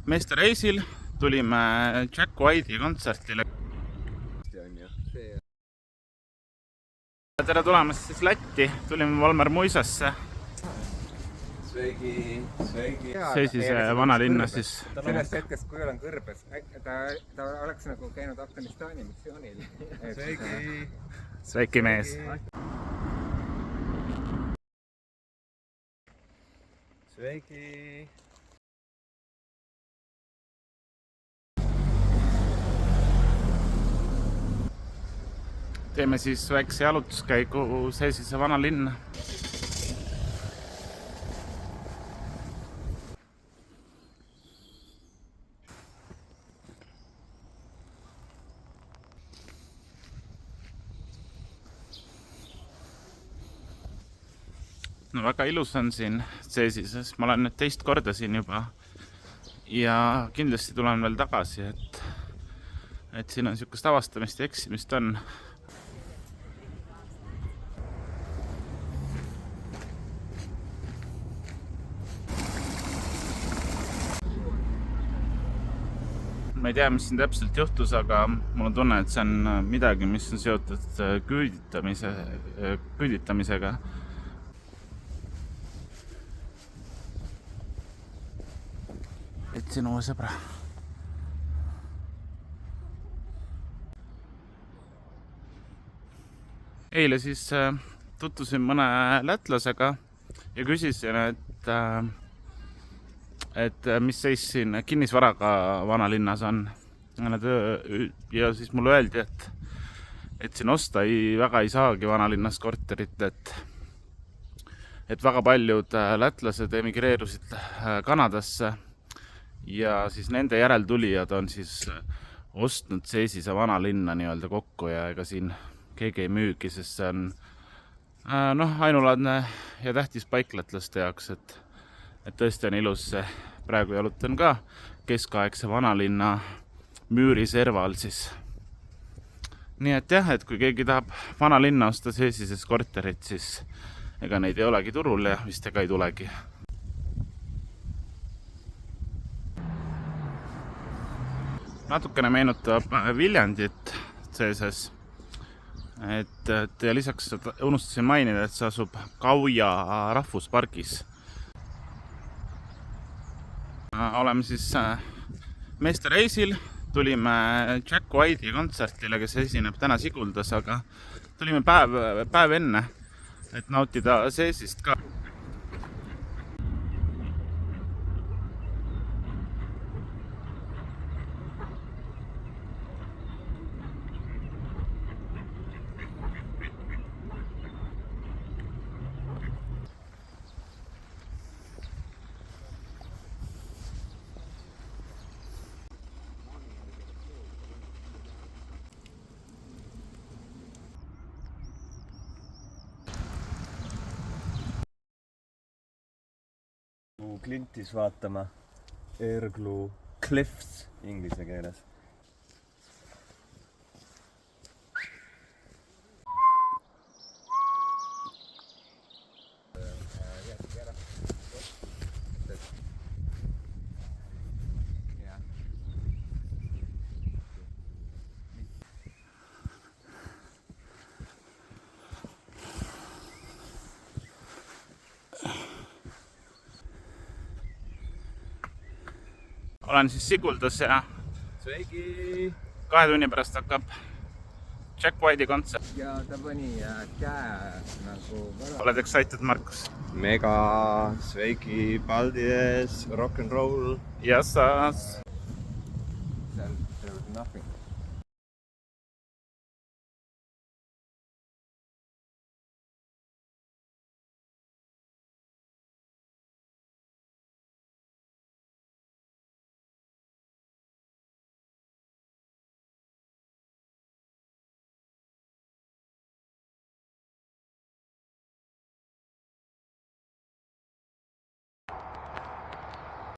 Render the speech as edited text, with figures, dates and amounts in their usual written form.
meeste reisil tulime Jack White'i kontsertile. Tere tulemast siis Lätti, tulime Valmer Muisasse. Sveiki. Seisise vanalinna siis. Sellest hetkest, kui olen kõrbes, ta oleks nagu käinud Afganistani missioonil. Sveiki mees. Sveiki. Teeme siis väikse jalutuskäigu Seisise vanalinna. No väga ilus on siin Seisises, ma olen nüüd teist korda siin juba ja kindlasti tulen veel tagasi, et siin on niisugust avastamist ja eksimist on. Ma ei tea, mis siin täpselt juhtus, aga mul on tunne, et see on midagi, mis on seotud küüditamisega. Etsin uue sõbra. Eile siis tutvusin mõne lätlasega ja küsisin, et mis seis siin kinnisvaraga vanalinnas on. Ja siis mulle öeldi, et siin osta väga ei saagi vanalinnas korterit, et väga paljud lätlased emigreerusid Kanadasse ja siis nende järeltulijad on siis ostnud Seisise vanalinna nii-öelda kokku ja ega siin keegi ei müügi, sest see on ainulaadne ja tähtis paik lätlaste jaoks, et tõesti on ilus see. Praegu jalutan ka keskaegse vanalinna müüri serval siis. Nii et jah, et kui keegi tahab vanalinna osta Seisises korterit, siis ega neid ei olegi turul ja vist ega ei tulegi. Natukene meenutab Viljandit Seises. Ja lisaks unustasin mainida, et see asub Kauja rahvuspargis. Oleme siis meeste reisil, tulime Jack White'i kontsertile, kes esineb täna Siguldas, aga tulime päev enne, et nautida Seisist ka. Klintis vaatama Erglu Cliffs inglise keeles. Olen siis Siguldas ja Sveiki! 2 tunni pärast hakkab Jack White'i kontsert. Ja ta pani käe nagu... Oled excited, Markus? Mega! Sveiki! Paldies! Rock'n'roll! Yes, There was nothing.